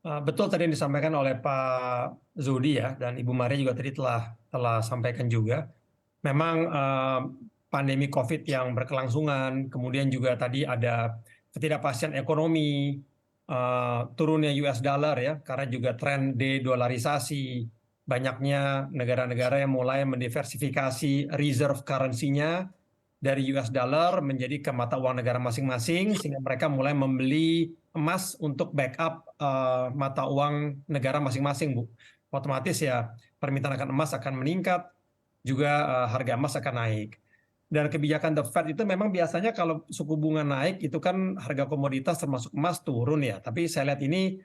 Betul tadi yang disampaikan oleh Pak Zudi ya, dan Ibu Maria juga tadi telah sampaikan juga. Memang pandemi COVID yang berkelangsungan, kemudian juga tadi ada ketidakpastian ekonomi, turunnya US dollar ya, karena juga tren de-dollarisasi, banyaknya negara-negara yang mulai mendiversifikasi reserve currency-nya dari US dollar menjadi ke mata uang negara masing-masing, sehingga mereka mulai membeli emas untuk backup mata uang negara masing-masing, Bu. Otomatis ya permintaan akan emas akan meningkat, juga harga emas akan naik. Dan kebijakan The Fed itu memang biasanya kalau suku bunga naik itu kan harga komoditas termasuk emas turun ya. Tapi saya lihat ini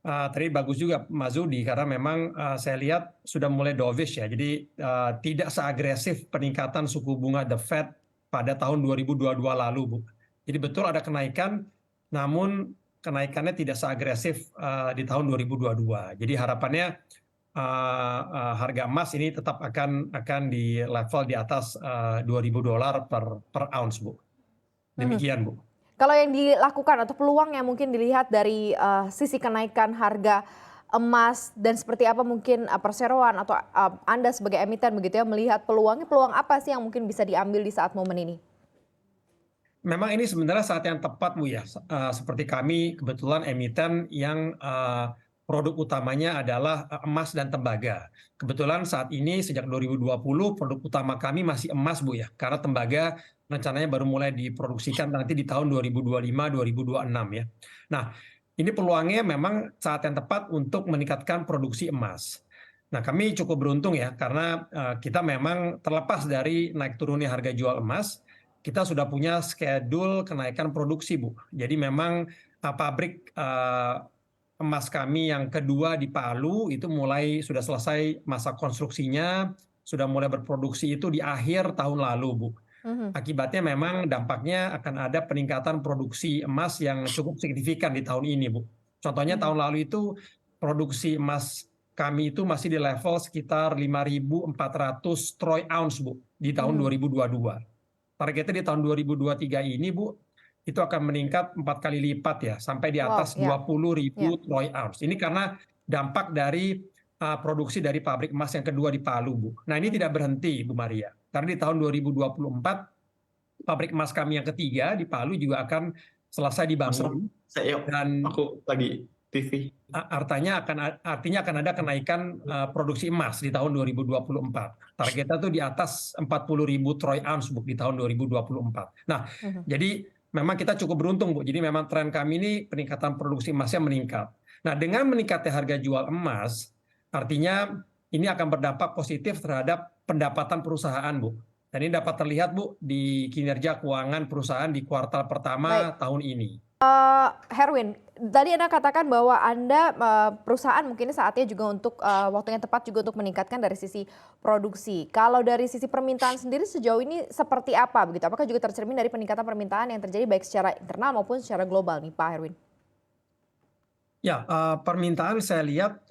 tadi bagus juga Mas Zudi karena memang saya lihat sudah mulai dovish ya. Jadi tidak seagresif peningkatan suku bunga The Fed pada tahun 2022 lalu, Bu. Jadi betul ada kenaikan, namun kenaikannya tidak seagresif di tahun 2022. Jadi harapannya harga emas ini tetap akan di level di atas $2.000 per ounce, Bu. Mhm. Demikian, Bu. Kalau yang dilakukan atau peluang yang mungkin dilihat dari sisi kenaikan harga emas dan seperti apa mungkin perseroan atau Anda sebagai emiten begitu ya melihat peluangnya, peluang apa sih yang mungkin bisa diambil di saat momen ini? Memang ini sebenarnya saat yang tepat, Bu ya. Seperti kami kebetulan emiten yang produk utamanya adalah emas dan tembaga. Kebetulan saat ini sejak 2020 produk utama kami masih emas, Bu ya. Karena tembaga rencananya baru mulai diproduksikan nanti di tahun 2025-2026 ya. Nah, ini peluangnya memang saat yang tepat untuk meningkatkan produksi emas. Nah, kami cukup beruntung ya karena kita memang terlepas dari naik turunnya harga jual emas, kita sudah punya schedule kenaikan produksi, Bu. Jadi memang pabrik emas kami yang kedua di Palu itu mulai sudah selesai masa konstruksinya, sudah mulai berproduksi itu di akhir tahun lalu, Bu. Mhm. Akibatnya memang dampaknya akan ada peningkatan produksi emas yang cukup signifikan di tahun ini, Bu. Contohnya Mhm. tahun lalu itu produksi emas kami itu masih di level sekitar 5.400 troy ounce, Bu, di tahun Mhm. 2022. Targetnya di tahun 2023 ini, Bu, itu akan meningkat 4 kali lipat ya, sampai di Wow, atas ya, 20.000 ya. troy ounce. Ini karena dampak dari produksi dari pabrik emas yang kedua di Palu, Bu. Nah, ini Mhm. tidak berhenti, Bu Maria. Karena di tahun 2024, pabrik emas kami yang ketiga di Palu juga akan selesai Mas Ram, dibangun. saya Dan aku lagi TV. artinya akan ada kenaikan produksi emas di tahun 2024. Targetnya tuh di atas 40.000 troy ounce, Bu, di tahun 2024. Nah, Mhm. jadi memang kita cukup beruntung, Bu. Jadi memang tren kami ini peningkatan produksi emasnya meningkat. Nah, dengan meningkatnya harga jual emas, artinya ini akan berdampak positif terhadap pendapatan perusahaan, Bu. Dan ini dapat terlihat, Bu, di kinerja keuangan perusahaan di kuartal Baik. pertama tahun ini. Herwin, tadi Anda katakan bahwa Anda perusahaan mungkin saatnya juga untuk waktunya tepat juga untuk meningkatkan dari sisi produksi. Kalau dari sisi permintaan sendiri sejauh ini seperti apa begitu? Apakah juga tercermin dari peningkatan permintaan yang terjadi baik secara internal maupun secara global nih Pak Herwin? Ya, permintaan saya lihat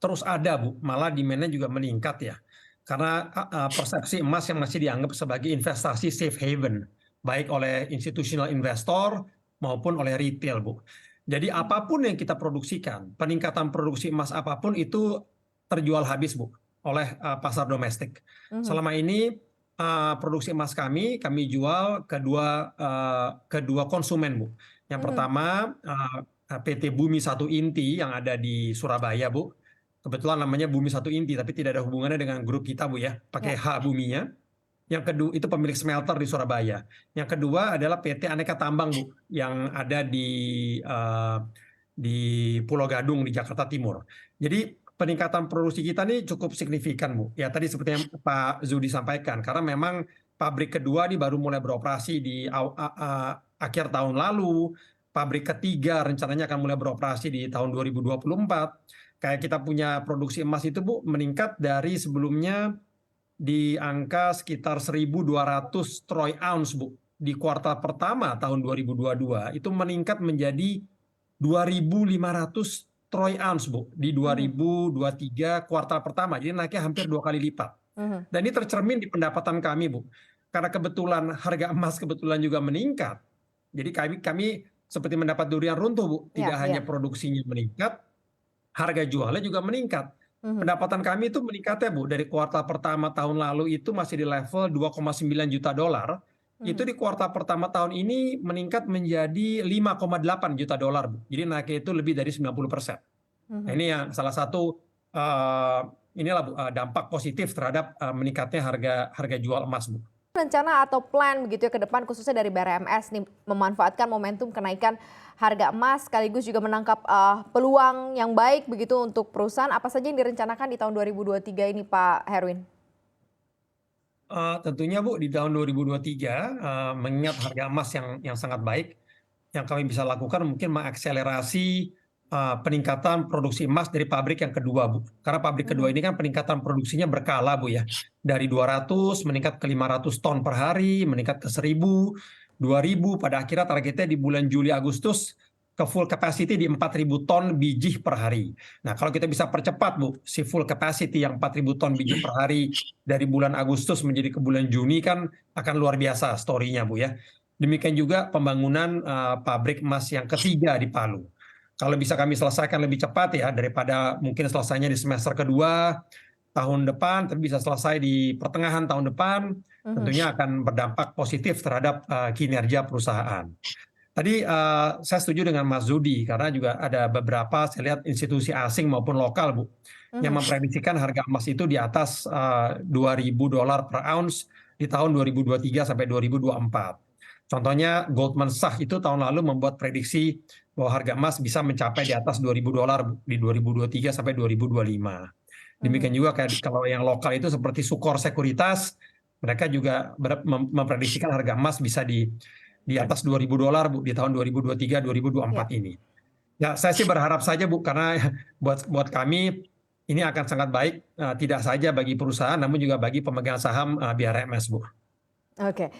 terus ada, Bu. Malah demand-nya juga meningkat ya. Karena persepsi emas yang masih dianggap sebagai investasi safe haven, baik oleh institutional investor maupun oleh retail, Bu. Jadi apapun yang kita produksikan, peningkatan produksi emas apapun itu terjual habis, Bu, oleh pasar domestik. Mhm. Selama ini produksi emas kami jual kedua konsumen, Bu. Yang Mhm. pertama PT Bumi Satu Inti yang ada di Surabaya, Bu. Kebetulan namanya Bumi Satu Inti, tapi tidak ada hubungannya dengan grup kita, Bu ya. Pakai Ya. H buminya. Yang kedua itu pemilik smelter di Surabaya. Yang kedua adalah PT Aneka Tambang, Bu, yang ada di Pulau Gadung di Jakarta Timur. Jadi peningkatan produksi kita nih cukup signifikan, Bu. Ya tadi seperti yang Pak Zudi sampaikan, karena memang pabrik kedua ini baru mulai beroperasi di akhir tahun lalu. Pabrik ketiga rencananya akan mulai beroperasi di tahun 2024. Kayak kita punya produksi emas itu, Bu, meningkat dari sebelumnya di angka sekitar 1.200 troy ounce, Bu. Di kuartal pertama tahun 2022 itu meningkat menjadi 2.500 troy ounce, Bu, di Mhm. 2023 kuartal pertama. Jadi naiknya hampir 2 kali lipat. Mhm. Dan ini tercermin di pendapatan kami, Bu. Karena kebetulan harga emas kebetulan juga meningkat. Jadi kami seperti mendapat durian runtuh, Bu. Tidak Ya, hanya ya. produksinya meningkat, harga jualnya juga meningkat. Mhm, Pendapatan kami itu meningkatnya, Bu, dari kuartal pertama tahun lalu itu masih di level 2,9 juta dolar. Itu mhm, di kuartal pertama tahun ini meningkat menjadi 5,8 juta dolar, Bu. Jadi naiknya itu lebih dari 90%. Nah, mhm. ini yang salah satu eh, inilah, Bu, dampak positif terhadap meningkatnya harga harga jual emas, Bu. Rencana atau plan begitu ya ke depan khususnya dari BRMS nih memanfaatkan momentum kenaikan harga emas sekaligus juga menangkap peluang yang baik begitu untuk perusahaan apa saja yang direncanakan di tahun 2023 ini Pak Herwin? Tentunya, Bu, di tahun 2023 mengingat harga emas yang sangat baik, yang kami bisa lakukan mungkin mengakselerasi peningkatan produksi emas dari pabrik yang kedua, Bu. Karena pabrik kedua Mhm, ini kan peningkatan produksinya berkala, Bu, ya. Dari 200 meningkat ke 500 ton per hari, meningkat ke 1000, 2000, pada akhirnya targetnya di bulan Juli Agustus ke full capacity di 4000 ton biji per hari. Nah, kalau kita bisa percepat, Bu, si full capacity yang 4000 ton biji per hari dari bulan Agustus menjadi ke bulan Juni kan akan luar biasa story-nya, Bu, ya. Demikian juga pembangunan pabrik emas yang ketiga di Palu. Kalau bisa kami selesaikan lebih cepat ya daripada mungkin selesainya di semester kedua tahun depan, tapi bisa selesai di pertengahan tahun depan, mhm, tentunya akan berdampak positif terhadap kinerja perusahaan. Tadi saya setuju dengan Mas Zudi karena juga ada beberapa saya lihat institusi asing maupun lokal, Bu, yang mhm, memprediksikan harga emas itu di atas 2.000 dolar per ounce di tahun 2023 sampai 2024. Contohnya Goldman Sachs itu tahun lalu membuat prediksi bahwa harga emas bisa mencapai di atas 2.000 dolar di 2023 sampai 2025. mhm. Demikian juga kayak kalau yang lokal itu seperti Sukor Sekuritas, mereka juga memprediksikan harga emas bisa di atas 2.000 dolar, Bu, di tahun 2023 2024 Ya. ini. Ya, saya sih berharap saja, Bu, karena buat buat kami ini akan sangat baik tidak saja bagi perusahaan namun juga bagi pemegang saham BRMS, Bu. Oke.